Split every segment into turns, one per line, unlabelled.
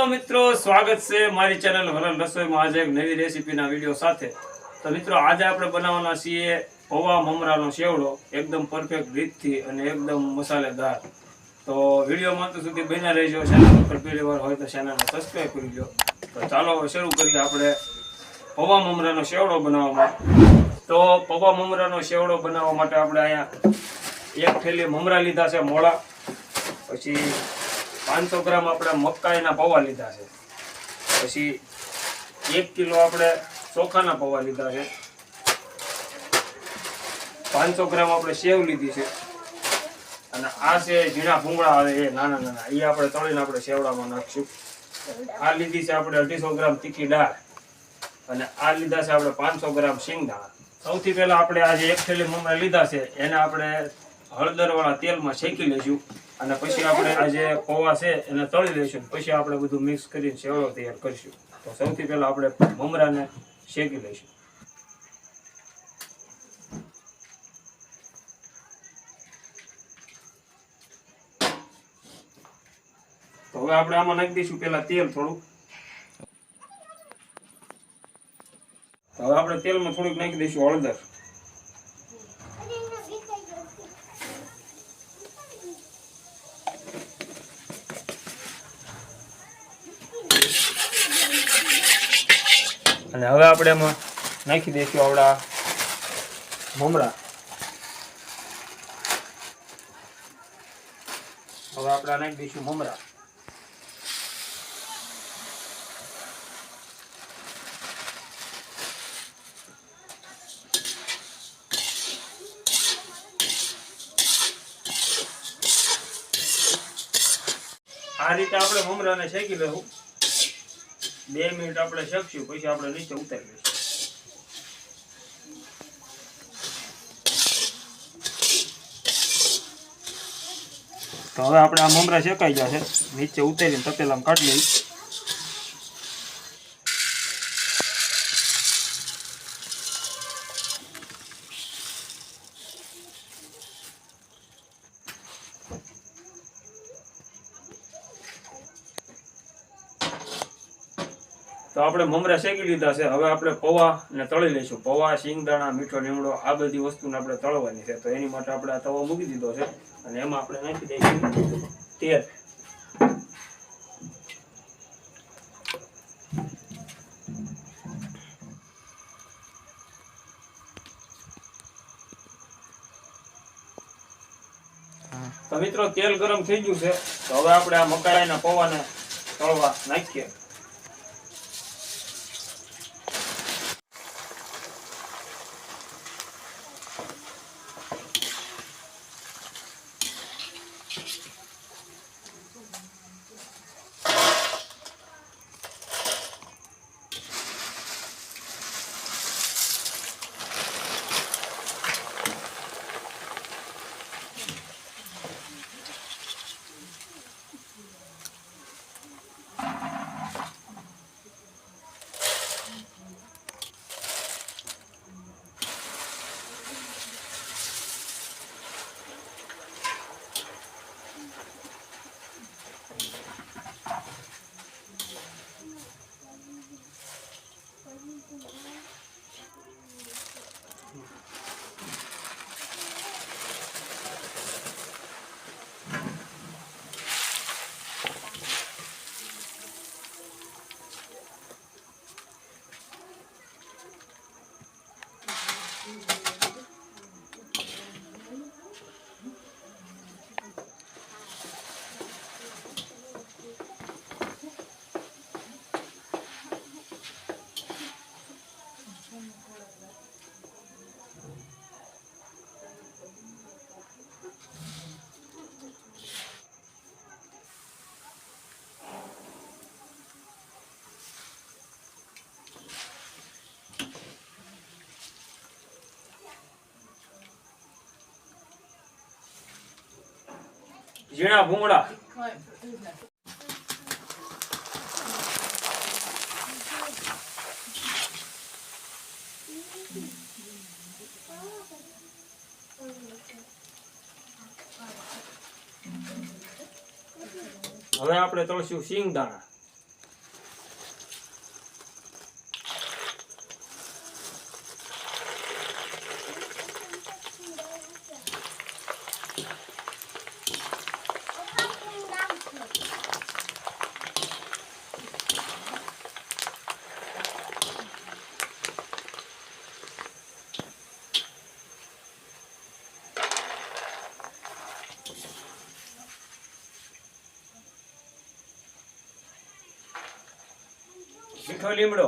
Hello मित्रों, स्वागत से मारी चैनल हरल रसोई में आज एक नवी रेसिपी ना वीडियो साथे। तो मित्रों आज આપણે બનાવવાના છીએ પૌવા મમરાનો સેવડો એકદમ પરફેક્ટ રીતથી અને એકદમ મસાલેદાર। તો વિડિયોમાં અંત સુધી બન્યા રહેજો। ચેનલ પર પહેલી વાર હોય તો ચેનલને સબસ્ક્રાઇબ કરી લો। તો ચાલો શરૂ કરીએ આપણે પૌવા મમરાનો સેવડો બનાવવા। તો પૌવા મમરાનો સેવડો બનાવવા માટે આપણે અહીંયા એક થેલી મમરા લીધા છે મોળા, પછી 500 ग्राम આપણે મકાઈના પૌવા લીધા છે, પછી 1 કિલો આપણે ચોખાના પૌવા લીધા છે, 500 ગ્રામ આપણે સેવ લીધી છે, અને આ છે ઝીણા ભૂંગળા આવે એ નાના નાના, એ આપણે તળીને આપણે સેવડામાં નાખશું। આ લીધી છે આપણે 250 ગ્રામ તીખી દાળ, અને આ લીધા છે આપણે 500 ગ્રામ સિંગદાણા। સૌથી પહેલા આપણે આ જે એક થેલી મમરા લીધા છે એને આપણે હળદરવાળા તેલમાં શેકી લઈશું, અને પછી આપણે આ જે પૌવા છે એને તળી લઈશું। પછી આપણે બધું મિક્સ કરીને સેવડો તૈયાર કરીશું। તો સૌથી પહેલા આપણે મમરાને શેકી લઈશું। તો હવે આપણે આમાં નાખી દઈશું પહેલા તેલ થોડું। તો હવે આપણે તેલમાં થોડુંક નાખી દઈશું હળદર, અને હવે આપણે એમાં નાખી દઈશું આપણા મમરા। હવે આપણે નાખી દઈશું મમરા, આ રીતે આપણે મમરાને શેકી લેવું। 2 મિનિટ આપણે શેકશું, પછી આપણે નીચે ઉતારી લઈશું। તો હવે આપણે આ મમરા શેકાઈ ગયા છે, નીચે ઉતારીને તપેલામાં કાઢી લઈએ। તો આપણે મમરા શેકી લીધા છે, હવે આપણે પૌવા ને તળી લઈશું। પૌવા, સિંગદાણા, મીઠો લીમડો આ બધી વસ્તુને આપણે તળવાની છે। તો એની માટે આપણે આ તવો મૂકી દીધો છે, અને એમાં આપણે નાખી દઈશું તેલ। તો મિત્રો તેલ ગરમ થઈ ગયું છે, તો હવે આપણે આ મકાઈના પૌવાને તળવા નાખીએ। ઝીણા ભૂંગળા, હવે આપણે તળશું સિંગદાણા। મીઠો લીમડો,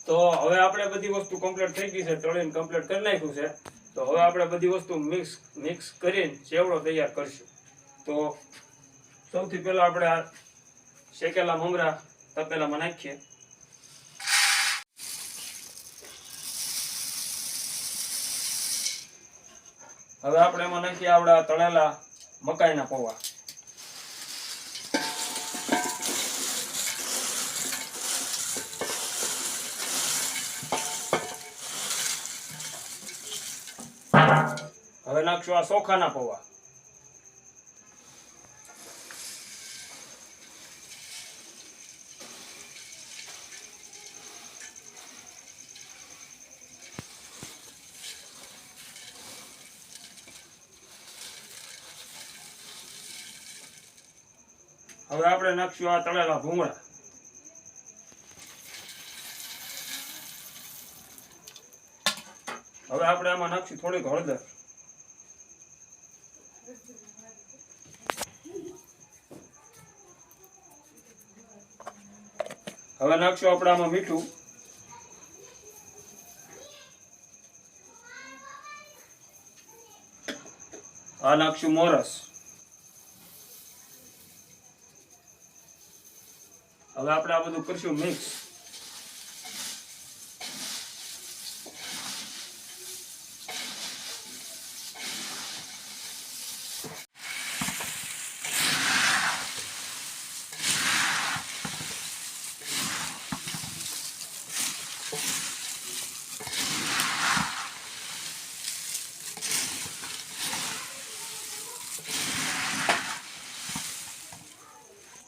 તો હવે આપણે બધી વસ્તુ કમ્પ્લીટ થઈ ગઈ છે, તળીને કમ્પ્લીટ કરી નાખ્યું છે. તો હવે આપણે બધી વસ્તુ મિક્સ કરીને ચેવડો તૈયાર કરશું. તો સૌથી પહેલા આપણે આ શેકેલા મમરા તપેલામાં નાખીએ. હવે આપણે એમાં નાખીએ આપણા તળેલા મકાઈના પૌવા. હવે નાખશું આ ચોખાના પૌવા. હવે આપણે નાખશું આ તળેલા ભૂંગળા. હવે આપણે આમાં નાખશું થોડીક હળદર. હવે નાખશું આપણે આમાં મીઠું. આ નાખશું મોરસ. હવે આપણે આ બધું કરશું મિક્સ.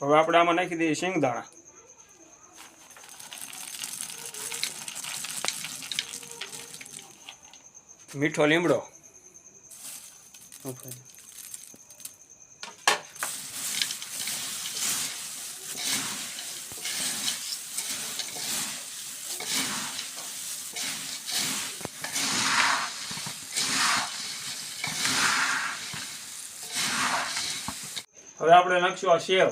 હવે આપણે આમાં નાખી દઈએ શેંગદાણા. મીઠો લીમડો. હવે આપણે નાખશું આ સેવ.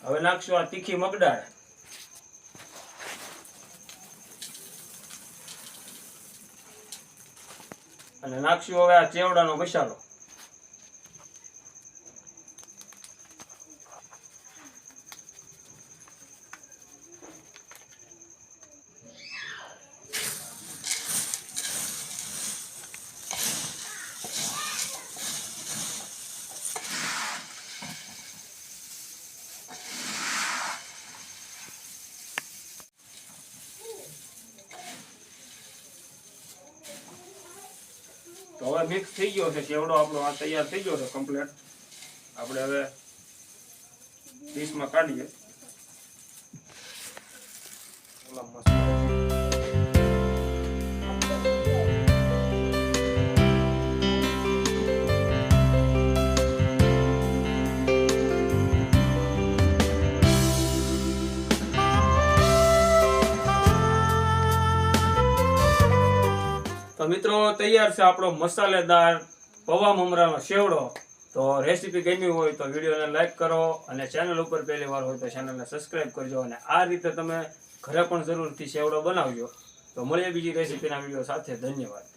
હવે નાખશું આ તીખી મગદાળ. અને નાખશું હવે આ ચેવડાનો મસાલો. તો હવે મિક્સ થઈ ગયો છે ચેવડો આપણો, આ તૈયાર થઈ ગયો છે કમ્પ્લીટ. આપણે હવે ડીશમાં કાઢીએ. તો મિત્રો તૈયાર છે આપણો મસાલેદાર પૌવા મમરાનો સેવડો. તો રેસીપી ગમી હોય તો વિડીયોને લાઈક કરો, અને ચેનલ ઉપર પહેલી વાર હોય તો ચેનલને સબસ્ક્રાઈબ કરજો. અને આ રીતે તમે ઘરે પણ જરૂરથી સેવડો બનાવજો. તો મળીએ બીજી રેસીપીના વિડીયો સાથે. ધન્યવાદ.